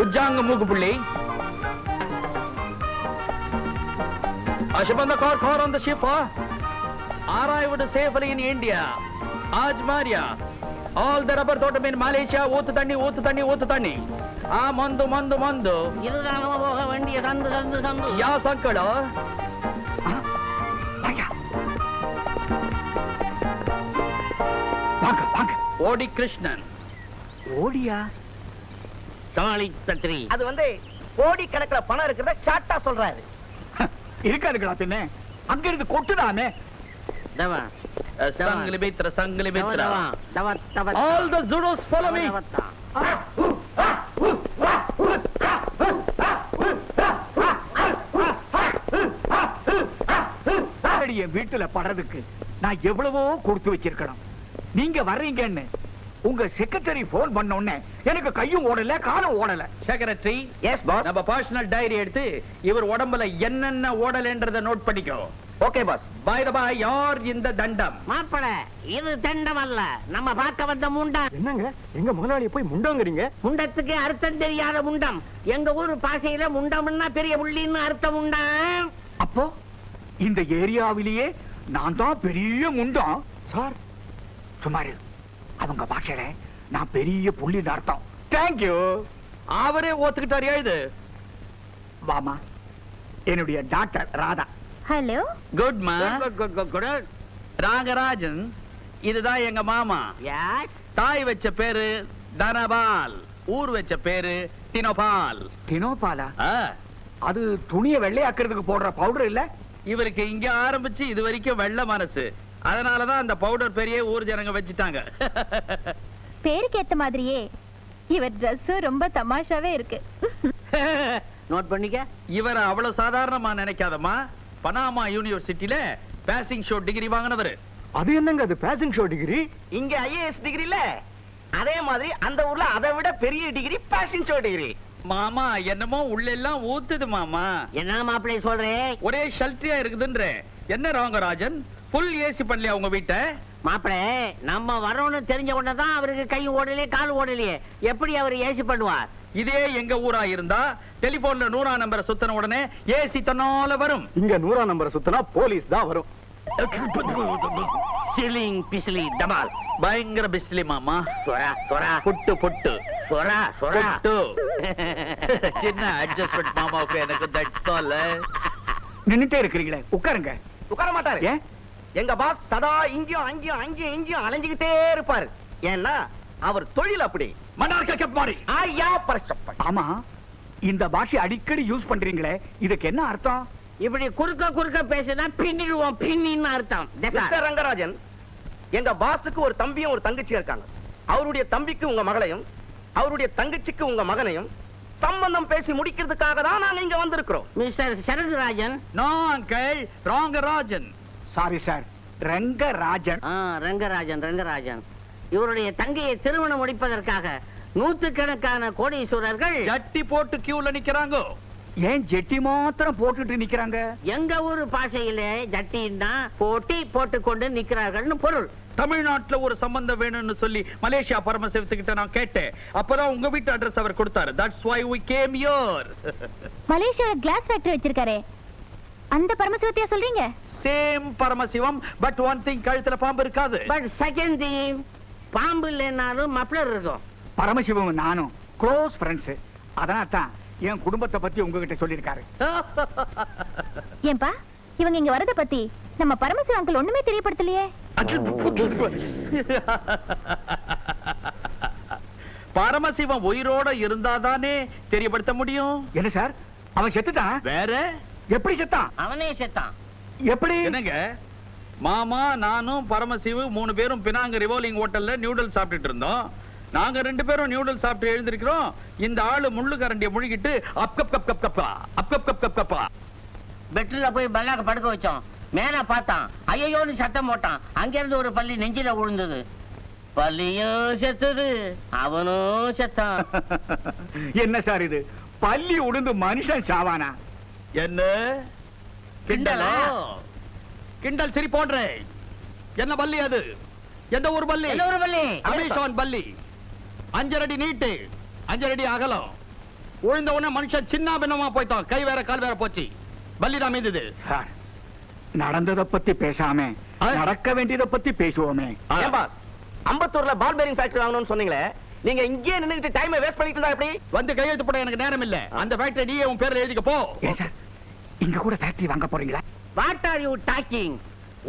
உஜ்ஜாங்க மூக்கு புள்ளி. Ashbanda car on the ship, arrived safely in India. Aaj Maria. All the rubber totem in Malaysia, Otu Tani. Mandu. Ya Sankada. Odi Krishnan. Odiya? Sali Tatri. அது வந்து கோடி கணக்குல பணம் இருக்கிறத ஷார்ட்டா சொல்றாரு. இருக்காதுங்களா பின்ன அங்க இருந்து கொட்டுதாமே. Dava. Sangli Mitra. All the Zulus follow me. என் வீட்டுல படுறதுக்கு நான் எவ்வளவோ கொடுத்து வச்சிருக்கணும். நீங்க வர்றீங்கன்னு உங்க செக்ரட்டரி போன் பண்ண உடனே எனக்கு கையும் ஓடல காலும் ஓடல. Secretary, yes boss. நம்ம பர்சனல் டைரி எடுத்து இவர் உடம்புல என்னென்ன ஓடலன்றத நோட் பண்ணிக்கோ. Okay boss. By the by, யார் இந்த தண்டம்? மாப்பிள, இது தண்டம் அல்ல, நம்ம பார்க்க வந்த முண்டம். என்னங்க எங்க முதலாளியை போய் முண்டங்கிறீங்க? முண்டத்துக்கு அர்த்தம் தெரியாத முண்டம். எங்க ஊர் பாஷையில முண்டம்னா பெரிய புள்ளின்னு அர்த்தம் முண்டம். அப்போ இந்த ஏரியாவிலேயே நான் தான் பெரிய முண்டம். சார் சுமாரு அவங்க பாஷையில நான் பெரிய புள்ளின்னு அர்த்தம். தேங்க்யூ. அவரே ஒத்துக்கிட்டாரு. எழுது. வாமா, என்னுடைய டாக்டர் ராதா. ஹலோ. குட் மா. குட். ராகராஜன், இதுதான் எங்க மாமா. யாஸ். தாய் வச்ச பேரு தனபால், ஊர் வச்ச பேரு டினோபால். டினோபாலா? அது துணியை வெள்ளையாக்குறதுக்கு போடுற பவுடர் இல்ல? இவருக்கு இங்க ஆரம்பிச்சு இது வரைக்கும் வெள்ளை மனசு. அதனாலதான் அந்த பவுடர் பெரிய ஊர் ஜனங்க வச்சுட்டாங்க. பேருக்கு ஏத்த மாதிரியே இவர் Dress ரொம்ப தமாஷாவே இருக்கு. நோட் பண்ணிக்க. இவரை அவ்வளவு சாதாரணமா நினைக்காதமா. பனாமா யூனிவர்சிட்டியில பேசிங் ஷோ டிகிரி வாங்கினவரு. அது என்னங்க அது பேஷன் ஷோ டிகிரி? இங்க ஐஏஎஸ் டிகிரி இல்ல, அதே மாதிரி அந்த ஊர்ல அதை விட பெரிய டிகிரி பேஷன் ஷோ டிகிரி. மாமா என்னமோ உள்ள எல்லாம் ஊத்துது மாமா. என்ன மாப்பிள்ளை சொல்றேன்? ஒரே ஷல்ட்ரியா இருக்குதுன்ற. என்ன ராங்கராஜன், ஃபுல் ஏசி பண்ணலையா உங்க வீட்டை? மாப்பிள்ளை, நம்ம வரோன்னு தெரிஞ்ச உடனேதான் அவருக்கு கை ஓடலையே கால் ஓடலையே, எப்படி அவர் ஏசி பண்ணுவார்? இதே எங்க ஊரா இருந்தா டெலிபோன்ல 100 நம்பரை சுத்தன உடனே ஏசி தன்னால வரும். இங்க 100 நம்பரை சுத்தினா போலீஸ் தான் வரும். சிலிங் பிசிலி டமால். பயங்கர பிஸ்லி மாமா. சொரா சொரா புட்டு புட்டு சொரா சொரா. சின்ன அட்ஜஸ்ட்மென்ட் மாமாவுக்கு எனக்கு தட்ஸ் ஆல். நின்னுட்டே இருக்கிறீங்களே, உட்காருங்க. உட்கார மாட்டாரு. ஏன்? எங்க பாஸ் சதா இங்கேயும் அலைஞ்சுக்கிட்டே இருப்பாரு. ஏன்னா அவர் தொழில் அப்படி. மன்னார்க்க கெப்பாரி. ஐயா பரஸ்டப்ப. ஆமா, இந்த பாஷை அடிக்கடி யூஸ் பண்றீங்களே, இதுக்கு என்ன அர்த்தம்? இப்படி குறுக்க பேசினா பின்னிடுவோம், பின்னின்னு அர்த்தம். மிஸ்டர் ரங்கராஜன், எங்க பாஸுக்கு ஒரு தம்பியும் ஒரு தங்கச்சியும் இருக்காங்க. அவருடைய தம்பிக்கு உங்க மகளையும், அவருடைய தங்கச்சிக்கு உங்க மகனையும் சம்பந்தம் பேசி முடிக்கிறதுக்காக தான் நாங்க இங்க வந்திருக்கிறோம். Mister Sarathrajan. No uncle, Rangarajan. Sorry sir, Rangarajan. Rangarajan. இவருடைய தங்கையை திருமணம் முடிப்பதற்காக நூற்றுக்கணக்கான கோடீஸ்வரர்கள் ஜட்டி போட்டு கியூல நிக்கிறாங்க. ஏன் ஜெட்டி மாத்திரம் போட்டுட்டு நிக்கிறாங்க? எங்க ஊரு பாஷையிலே ஜட்டின்னா போட்டி போட்டுக்கொண்டு நிக்கிறார்கள்னு பொருள். தமிழ்நாட்டுல ஒரு சம்பந்தம் வேணும்னு சொல்லி மலேசியா பரமசிவத்துக்கிட்ட நான் கேட்டேன். அப்பதான் உங்க வீட்டு அட்ரஸ் அவர் கொடுத்தாரு. That's why we came here. Malaysia glass factory வச்சிருக்காரே, அந்த பரமசிவத்தையா சொல்றீங்க? Same Paramasivam, but one thing, கழுத்துல பாம்பு இருக்காது. பட் செகண்ட் திங், பாம்பு இல்லைனாலும் மப்ளர் இருக்கும். பரமசிவம் நானும் க்ளோஸ் ஃப்ரெண்ட்ஸ். அதனால தான் என் குடும்பத்தை பத்தி உங்ககிட்ட சொல்லிருக்காரு. ஏன்பா இவங்க இங்க வரத பத்தி நம்ம பரமசிவ அங்கிள் ஒண்ணுமே தெரியப்படுத்தலையே? பரமசிவம் உயிரோட இருந்தாதானே தெரியப்படுத்த முடியும். என்ன சார், அவன் செத்துட்டான்? வேற எப்படி செத்தான்? அவனே செத்தான். எப்படி? என்னங்க மாமா, நானும் பரமசிவு 3 பேரும் பினாங்க ரிவால்விங் ஹோட்டல்ல நியூடல் சாப்பிட்டுட்டு இருந்தோம். நாங்க 2 பேரும் நியூடல் சாப்பிட்டு எழுந்திருக்கிறோம். இந்த ஆளு முள்ளு கரண்டிய முழுகிட்டு அப் கப் கப் கப் கப்பா அப் கப் கப் கப் கப்பா. பெட்ல போய் பல்லாக்க படுக்க வச்சோம். மேல பார்த்தான், ஐயோன்னு சத்தம் போட்டான். அங்கிருந்து ஒரு பள்ளி நெஞ்சில விழுந்தது. பள்ளியும் செத்துது, அவனும் செத்தான். என்ன சார் இது, பள்ளி உடுந்து மனுஷன் சாவானா? என்ன கிண்டலா? கிண்டல் சரி போடுறேன். என்ன பள்ளி அது? எந்த ஒரு பள்ளி? பள்ளி அமேசான் பள்ளி. 5 அடி நீட்டு, 5 அடி அகலம், விழுந்த உடனே மனுஷன் சின்ன பின்னமா போய்ட்டான். கை வேற கால் வேற போச்சு. பல்லிதான் மீந்தது. சார், நடந்ததை பத்தி பேசாம நடக்க வேண்டியதை பத்தி பேசுவோமே. ஏன் பாஸ், அம்பத்தூர்ல பால் பேரிங் ஃபேக்டரி வாங்கணும்னு சொன்னீங்களே, நீங்க இங்கேயே நின்னுட்டு டைமை வேஸ்ட் பண்ணிட்டு இருந்தா எப்படி? வந்து கையெழுத்து போட எனக்கு நேரம் இல்ல. அந்த ஃபேக்டரி நீயே உன் பேர்ல எழுதிக்க போ. ஏன் சார், இங்க கூட ஃபேக்டரி வாங்க போறீங்களா? What are you talking?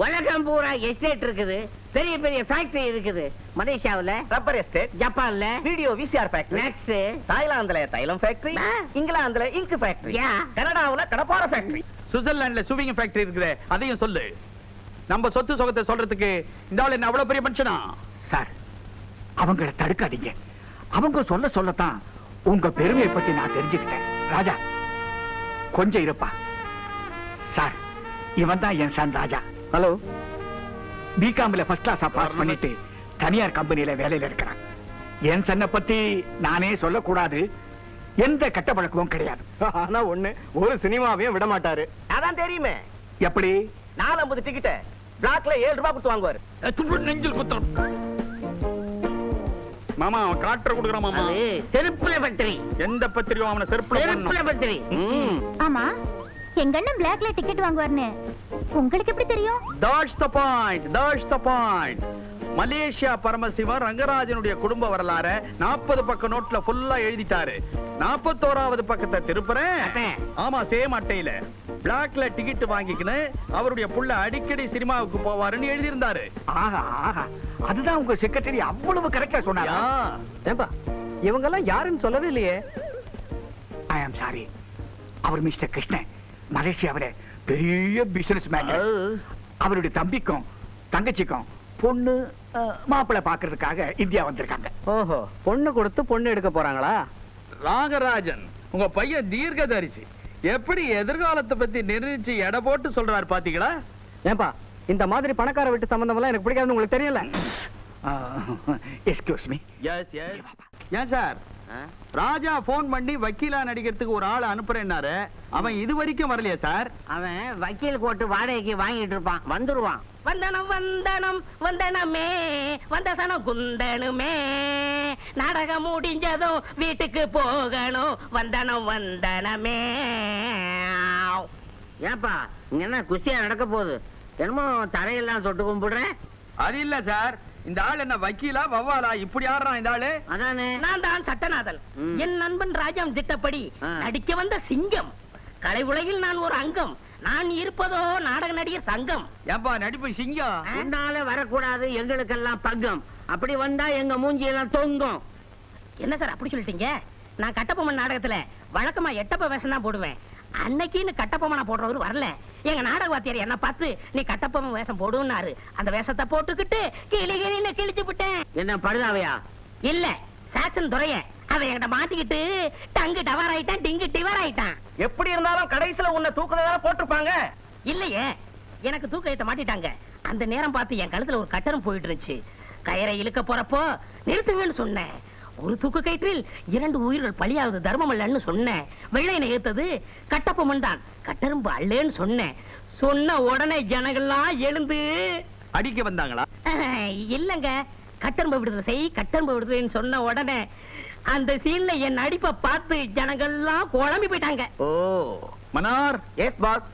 உலகம் பூரா எஸ்டேட் இருக்குது, பெரிய பெரிய ஃபேக்டரி இருக்குது. மலேசியாவுல, ரப்பர் எஸ்டேட், ஜப்பான்ல, வீடியோ விசிஆர் ஃபேக்டரி, நெக்ஸ்ட் தாய்லாந்துல தைலம் ஃபேக்டரி, இங்கிலாந்துல இங்க் ஃபேக்டரி, கனடாவுல கடப்பார ஃபேக்டரி, சுவிட்சர்லாந்துல சுவிங் ஃபேக்டரி இருக்குது. அதையும் சொல்லு. நம்ம சொத்து சுகத்தை சொல்றதுக்கு இந்த ஆள் என்ன அவ்வளவு பெரிய மனுஷனா? சார், அவங்கள தடுக்காதீங்க. அவங்க சொல்லத்தான் உங்க பெருமையை பத்தி நான் தெரிஞ்சுக்கிட்டேன். ராஜா, கொஞ்சம் இருப்பா. சார், இவன் தான் என் சன் ராஜா. ஹலோ. பிகாம்ல ஃபர்ஸ்ட் கிளாஸா பாஸ் பண்ணிட்டு தனியார் கம்பெனியில வேலையில இருக்கிறான். என் சன்னை பத்தி நானே சொல்லக்கூடாது. எந்த கெட்ட பழக்கமும் கிடையாது. ஆனா ஒண்ணு, ஒரு சினிமாவையும் விட மாட்டாரு. அதான் தெரியுமே. எப்படி? 450 டிக்கெட் பிளாக்ல 7 ரூபாய் கொடுத்து வாங்குவாரு. நெஞ்சில் குத்தம். மாமா அவன் காற்ற கொடுக்குறான் மாமா. செருப்புல பத்திரி. எந்த பத்திரியும் அவனை செருப்புல செருப்புல பத்திரி. ஆமா, எங்க அண்ணன் பிளாக்ல டிக்கெட் வாங்குவார்னு உங்களுக்கு எப்படி தெரியும்? That's the point. That's the point. Malaysia Paramasivam ரங்கராஜனுடைய குடும்ப வரலாறு 40 பக்க நோட்ல ஃபுல்லா எழுதிட்டாரு. 41வது பக்கத்தை திருப்புறேன். ஆமா, சேம் அட்டையில பிளாக்ல டிக்கெட் வாங்கிக்கின்னு அவருடைய புள்ள அடிக்கடி சினிமாவுக்கு போவாருன்னு எழுதி இருந்தாரு. ஆஹா ஆஹா, அதுதான் உங்க செக்ரட்டரி அவ்வளவு கரெக்டா சொன்னாரா? ஏன்பா, இவங்க எல்லாம் யாருன்னு சொல்லவே இல்லையே. I am sorry. அவர் மிஸ்டர் கிருஷ்ணன், மலேசியாவில பெரிய பிசினஸ் மேன். அவருடைய தம்பிக்கும் தங்கச்சிக்கும் பொண்ணு மாப்பிள்ளை பாக்குறதுக்காக இந்தியா வந்திருக்காங்க. ஓஹோ, பொண்ணு கொடுத்து பொண்ணு எடுக்க போறாங்களா? ராகராஜன் உங்க பையன் தீர்க்கதரிசி. எப்படி எதிர்காலத்தை பத்தி நிர்ணயிச்சு எடை போட்டு சொல்றாரு பாத்தீங்களா? ஏன்பா, இந்த மாதிரி பணக்கார வீட்டு சம்பந்தம் எல்லாம் எனக்கு பிடிக்காதுன்னு உங்களுக்கு தெரியல. Excuse me. Yes yes. ஏன் சார், ராஜா போன் பண்ணி வக்கீலா நடிக்கிறதுக்கு ஒரு ஆளை அனுப்புறேன்னாரு. அவன் இது வரைக்கும் வரலையா சார்? அவன் வக்கீல் கோட்டு வாடகைக்கு வாங்கிட்டு இருப்பான், வந்துருவான். வந்தனம் வந்தனம் வந்தனமே வந்தசனம் குந்தனுமே, நாடகம் முடிஞ்சதும் வீட்டுக்கு போகணும், வந்தனம் வந்தனமே. ஏப்பா, இங்க என்ன குஸ்தியா நடக்க போகுது? என்னமோ தரையெல்லாம் தொட்டு கும்பிடுறேன். அது இல்ல சார், இந்த ஆள் என்ன வக்கீலா வவ்வாலா இப்படி ஆடுறான் இந்த ஆளு? அதானே. நான் தான் சட்டநாதன். என் நண்பன் ராஜாம் திட்டப்படி நடிக்க வந்த சிங்கம். கலை உலகில் நான் ஒரு அங்கம். நான் இருப்பதோ நாடக நடிகர் சங்கம். ஏன்பா நடிப்பு சிங்கம்? முன்னால வரக்கூடாது, எங்களுக்கெல்லாம் பங்கம். அப்படி வந்தா எங்க மூஞ்சி எல்லாம் தொங்கும். என்ன சார் அப்படி சொல்லிட்டீங்க? நான் கட்டபொம்மன் நாடகத்துல வழக்கமா எட்டப்ப வேஷம் தான் போடுவேன். அன்னைக்குன்னு கட்டபொம்மனா போடுறவரு வரல. எங்க நாடக வாத்தியார் என்ன பார்த்து நீ கட்டபொம்மன் வேஷம் போடுன்னாரு. அந்த வேஷத்தை போட்டுக்கிட்டு கிளிகிளின்னு கிழிச்சு விட்டேன். என்ன படுதாவையா? இல்ல, சாக்சன் துறைய. அவன் என்கிட்ட மாட்டிக்கிட்டு டங்கு டவர் ஆயிட்டான், டிங்கு டிவர் ஆயிட்டான். எப்படி இருந்தாலும் கடைசியில உன்னை தூக்கதான போட்டிருப்பாங்க. இல்லையே, எனக்கு தூக்க ஏத்த மாட்டிட்டாங்க. அந்த நேரம் பார்த்து என் கழுத்துல ஒரு கட்டரம் போயிட்டு இருந்துச்சு. கயிறை இழுக்க போறப்போ நிறுத்துங்கன்னு சொன்னேன். ஒரு தூக்கு கயிற்றில் 2 உயிர்கள் பலியாவது தர்மம் அல்லன்னு சொன்னேன். வெள்ளையனை ஏத்தது கட்டப்பொம்மன் தான், கட்டரும்பு அல்லேன்னு சொன்னேன். சொன்ன உடனே ஜனங்கள்லாம் எழுந்து அடிக்க வந்தாங்களா? இல்லங்க, கட்டரும்பு விடுதலை செய், கட்டரும்பு விடுதலைன்னு சொன்ன உடனே அந்த சீன்ல என் நடிப்பை பார்த்து ஜனங்கள்லாம் குழம்பி போயிட்டாங்க. ஓ மனார். Yes boss.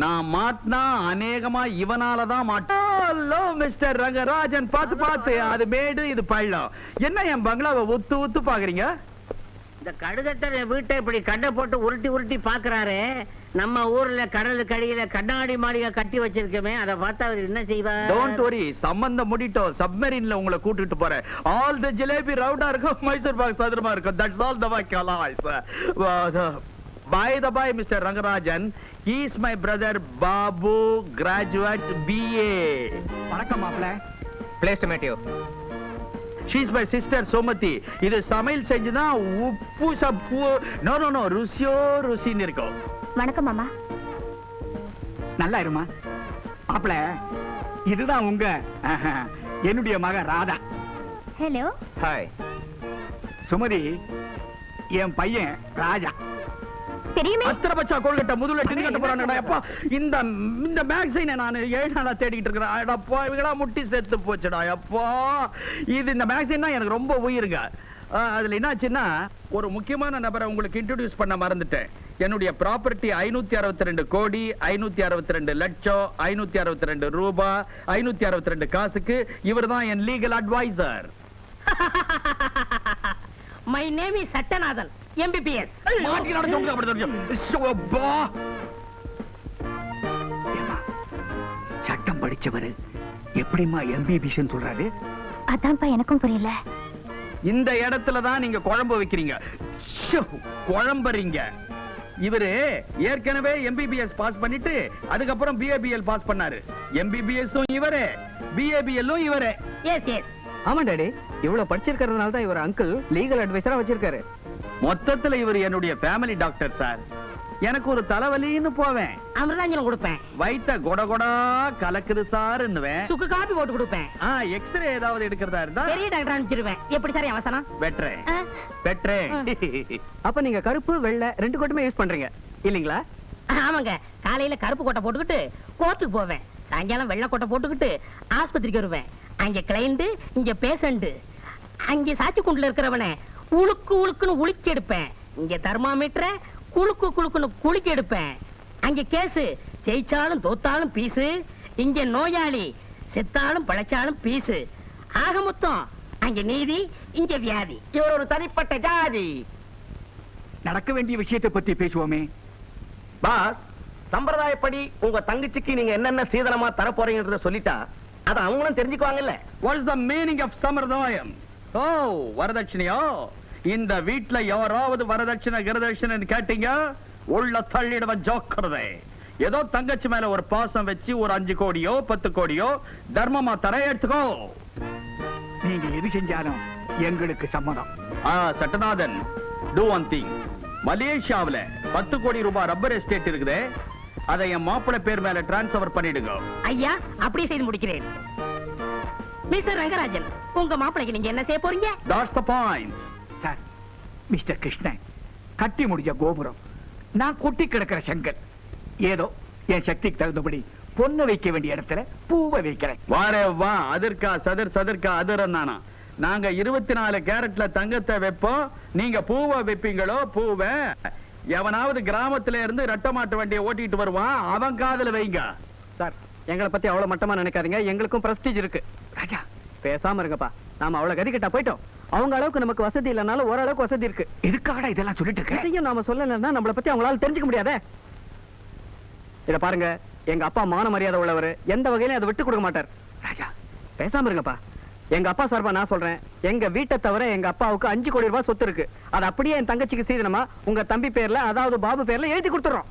நான் மாட்டினா அநேகமா இவனாலதான் மாட்டோம். மிஸ்டர் ரங்கராஜன், பார்த்து பார்த்து, அது மேடு இது பள்ளம். என்ன என் பங்களாவை உத்து உத்து பாக்குறீங்க? இந்த கடுகட்டர் வீட்டை இப்படி கடை போட்டு உருட்டி உருட்டி பாக்குறாரு. நம்ம ஊர்ல கடலுக்கு அடியில கண்ணாடி மாளிகை கட்டி வச்சிருக்கமே, அதை பார்த்தா அவர் என்ன செய்வார்? டோன்ட் வரி, சம்பந்தம் முடிட்டோம். சப்மரீன்ல உங்களை கூட்டிட்டு போறேன். ஆல் தி ஜிலேபி ரவுண்டா இருக்கும், மைசூர் பாக் சதுரமா இருக்கும். தட்ஸ் ஆல் தி வாக்கலாய்ஸ். By the by, Mr. Rangarajan, he is my brother Babu, graduate BA. வணக்கம் மாப்பிள்ள. Pleased to meet you. She is my sister Somati. இது சமையல் செஞ்சுதான் உப்பு சப்பு நோ ருசியோ ருசின்னு இருக்கும். வணக்கம் மாமா. நல்லா இருமா மாப்பிள்ள. இதுதான் உங்க என்னுடைய மகன் ராதா. ஹலோ. ஹாய். சுமதி, என் பையன் ராஜா. தெரியுமே. அத்தனை பச்சா கோல்கட்ட முதுகுல டின்னு கட்ட போறானடா. அப்பா, இந்த மேக்ஸைனை நான் 7 நாளா தேடிக்கிட்டு இருக்கிறேன். அடப்பா, இவங்களா முட்டி செத்து போச்சுடா. அப்பா, இது இந்த மேக்ஸைன் தான் எனக்கு ரொம்ப உயிருங்க. அதுல என்னாச்சுன்னா ஒரு முக்கியமான நபரை உங்களுக்கு இன்ட்ரோடியூஸ் பண்ண மறந்துட்டேன். என்னுடைய ப்ராப்பர்ட்டி 562 கோடி 562 லட்சம் 562 ரூபாய் 562 காசுக்கு இவர்தான் என் legal adviser. My name is Sattanathan MBBS. சட்டம் படிச்சவரு எப்படிமா MBBS சொல்றாரு? அதான்ப்பா எனக்கும் புரியல. இந்த இடத்துல தான் நீங்க குழம்பு வைக்கிறீங்க, குழம்புறீங்க. இவரு ஏற்கனவே MBBS பாஸ் பண்ணிட்டு அதுக்கப்புறம் BABL பாஸ் பண்ணாரு. MBBS-ம் இவரே, BABL-ம் இவரே. S S. ஆமா டாடி, இவ்வளவு படிச்சிருக்கிறதுனால தான் இவர் அங்கிள் லீகல் அட்வைசரா வச்சிருக்காரு. மொத்தத்துல இவர் என்னுடைய ஃபேமிலி டாக்டர் சார். எனக்கு ஒரு தலைவலின்னு போவேன், அமிர்தாஞ்சலம் கொடுப்பேன். வயித்த கொடகொடா கலக்குது சார்ன்னுவேன். சுக்கு காபி போட்டு கொடுப்பேன். எக்ஸ்ரே ஏதாவது எடுக்கிறதா இருந்தா பெரிய டாக்டர் அனுப்பிச்சிருவேன். எப்படி சார் அவசரம்? வெட்டுறேன் ஆ. வெட்டுறேன். அப்ப நீங்க கருப்பு வெள்ளை ரெண்டு கோட்டுமே யூஸ் பண்றீங்க இல்லீங்களா? ஆமாங்க, காலையில கருப்பு கோட்டை போட்டுக்கிட்டு கோர்ட்டுக்கு போவேன், சாயங்காலம் வெள்ளை கோட்டை போட்டுக்கிட்டு ஆஸ்பத்திரிக்கு வருவேன். அங்க கிளைண்ட், இங்க பேஷண்ட். அங்க சாட்சி குண்டுல இருக்கிறவனை உழுக்கு உழுக்குன்னு உலுக்கி எடுப்பேன். இங்க தெர்மாமீட்டரை குளுக்கு குளுக்குன்னு குலுக்கி எடுப்பேன். அங்க கேஸ் ஜெயிச்சாலும் தோத்தாலும் பீசு, இங்க நோயாளி செத்தாலும் பழைச்சாலும் பீசு. ஆக மொத்தம் அங்க நீதி, இங்க வியாதி. இவர் ஒரு தனிப்பட்ட ஜாதி. நடக்க வேண்டிய விஷயத்தை பத்தி பேசுவோமே. பாஸ், சம்பிரதாயப்படி உங்க தங்கச்சிக்கு நீங்க என்னென்ன சீதனமா தர போறீங்கன்றத சொல்லிட்டா அத அவங்களும் தெரிஞ்சுக்குவாங்கல்ல. What is the meaning of சம்பிரதாயம்? ஓ, வரதட்சணையோ? இந்த வீட்ல யாராவது வரதட்சணை கிரதட்சணை கேட்டீங்க உள்ள தள்ளிடுவன், ஜாக்கிரதை. ஏதோ தங்கச்சி மேல ஒரு பாசம் வச்சு ஒரு 5 கோடியோ 10 கோடியோ தர்மமா தர எடுத்துக்கோ. நீங்க எது செஞ்சாலும் எங்களுக்கு சம்மதம். Sattanathan, do one thing. மலேசியாவுல 10 கோடி ரூபாய் ரப்பர் எஸ்டேட் இருக்குது, அதை என் மாப்பிள்ளை பேர் மேல டிரான்ஸ்பர் பண்ணிடுங்க. ஐயா, அப்படியே செய்து முடிக்கிறேன். மிஸ்டர் ரங்கராஜன், உங்க மாப்பிளைக்கு நீங்க என்ன செய்ய போறீங்க? That's the point. Sir, mister Krishnan, கட்டி முடிஞ்ச கோபுரம், நான் கொட்டி கிடக்கிற செங்கல். ஏதோ என் சக்திக்கு தகுந்தபடி பொண்ணு வைக்க வேண்டிய இடத்துல பூவை வைக்கிறேன். வாரே வா, அதற்கா சதற்கா அதிரம் தானா? நாங்க 24 கேரட்ல தங்கத்தை வைப்போம், நீங்க பூவை வைப்பீங்களோ? பூவை எவனாவது கிராமத்துல இருந்து ரெட்ட மாட்டு வண்டியை ஓட்டிட்டு வருவான், அவன் காதுல வைங்க. சார், எங்களை பத்தி அவ்வளவு மட்டமா நினைக்காதீங்க, எங்களுக்கும் பிரஸ்டீஜ் இருக்கு. ராஜா, பேசாம இருங்கப்பா, நாம அவ்வளவு கதி கிட்ட போயிட்டோம். அவங்க அளவுக்கு நமக்கு வசதி இல்லனாலும் ஓரளவுக்கு வசதி இருக்கு. எதுக்காக இதெல்லாம் சொல்லிட்டு இருக்க? இதையும் நாம சொல்லலைன்னா நம்மள பத்தி அவங்களால தெரிஞ்சுக்க முடியாதே. இத பாருங்க, எங்க அப்பா மான மரியாதை உள்ளவர், எந்த வகையிலும் அதை விட்டு கொடுக்க மாட்டார். ராஜா, பேசாம இருங்கப்பா. எங்க அப்பா சார்பா நான் சொல்றேன், எங்க வீட்டை தவிர எங்க அப்பாவுக்கு 5 கோடி ரூபாய் சொத்து இருக்கு. அது அப்படியே என் தங்கச்சிக்கு சீதனமா உங்க தம்பி பேர்ல, அதாவது பாபு பேர்ல எழுதி கொடுத்துறோம்.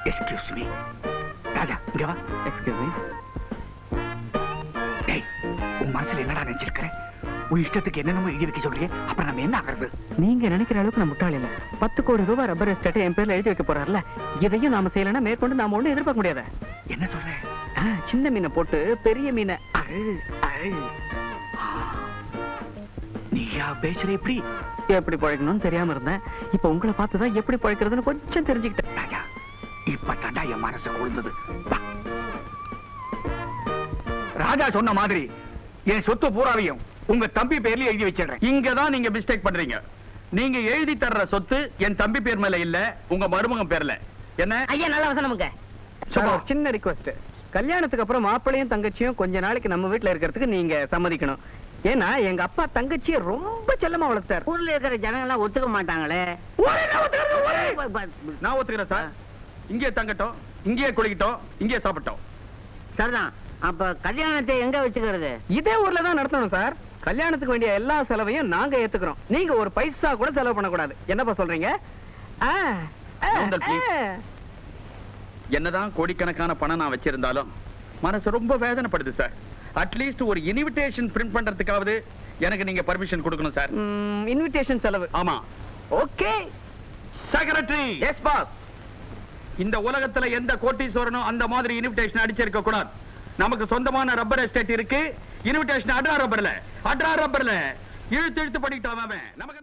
Excuse me. ராஜா, இங்க வா. Excuse me. டேய், உன் மனசுல என்னடா நினைச்சிருக்கிற? உன் இஷ்டத்துக்கு என்னென்னமோ எழுதி வைக்க சொல்றீங்க, அப்புறம் நம்ம என்ன ஆகிறது? நீங்க நினைக்கிற அளவுக்கு நான் முட்டாள் இல்ல. 10 கோடி ரூபாய் ரப்பர் எஸ்டேட் என் பேர்ல எழுதி வைக்க போறாருல, இதையும் நாம செய்யலன்னா மேற்கொண்டு நாம ஒண்ணு எதிர்பார்க்க முடியாத. என்ன சொல்ற? சின்ன மீனை போட்டு பெரிய மீனை நீயா பேசுற? எப்படி எப்படி பழைக்கணும்னு தெரியாம இருந்தேன். இப்ப உங்களை பார்த்துதான் எப்படி பழைக்கிறதுன்னு கொஞ்சம் தெரிஞ்சுக்கிட்டேன். ராஜா, இப்ப தாண்டா என் மனசு கொழுந்தது. வா. ராஜா சொன்ன மாதிரி என் சொத்து பூராவையும் உங்க தம்பி பேர்ல எழுதி வச்சிடுறேன். இங்கதான் நீங்க மிஸ்டேக் பண்றீங்க. நீங்க எழுதி தர்ற சொத்து என் தம்பி பேர் மேல இல்ல, உங்க மருமகன் பேர்ல. என்ன? ஐயா, நல்ல வசனமுங்க. சார், ஒரு சின்ன ரிக்வெஸ்ட். கல்யாணத்துக்கு அப்புறம் மாப்பிள்ளையும் தங்கச்சியும் கொஞ்ச நாளைக்கு நம்ம வீட்டுல இருக்கிறதுக்கு நீங்க சம்மதிக்கணும். ஏன்னா எங்க அப்பா தங்கச்சியை ரொம்ப செல்லமா வளர்த்தார். ஊர்ல இருக்கிற ஜனங்க எல்லாம் ஒத்துக்க மாட்டாங்களே. நான் ஒத்துக்கிறேன் சார். இங்கே தங்கட்டும், இங்கே குளிக்கட்டும், இங்கே சாப்பிட்டோம். சரிதான். அப்ப கல்யாணத்தை எங்க வச்சுக்கிறது? இதே ஊர்ல தான் நடத்தணும் சார். கல்யாணத்துக்கு வேண்டிய எல்லா செலவையும் நாங்க ஏத்துக்கிறோம். நீங்க ஒரு பைசா கூட செலவு பண்ணக்கூடாது. என்னப்பா சொல்றீங்க? கூந்தல், please. என்னதான் கோடிக்கணக்கான பணம் நான் வச்சிருந்தாலும் மனசு ரொம்ப வேதனைப்படுது சார். அட்லீஸ்ட் ஒரு இன்விடேஷன் பிரிண்ட் பண்றதுக்காவது எனக்கு நீங்க பர்மிஷன் கொடுக்கணும் சார். இன்விடேஷன் செலவு? ஆமா. ஓகே. செக்ரட்டரி. Yes boss. இந்த உலகத்துல எந்த கோட்டீஸ்வரனும் அந்த மாதிரி இன்விடேஷன் அடிச்சிருக்க கூடாது. நமக்கு சொந்தமான ரப்பர் எஸ்டேட் இருக்கு. இன்விடேஷன் அட்ரா ரப்பர்ல இழுத்து இழுத்து பண்ணிட்டான் அவன். நமக்கு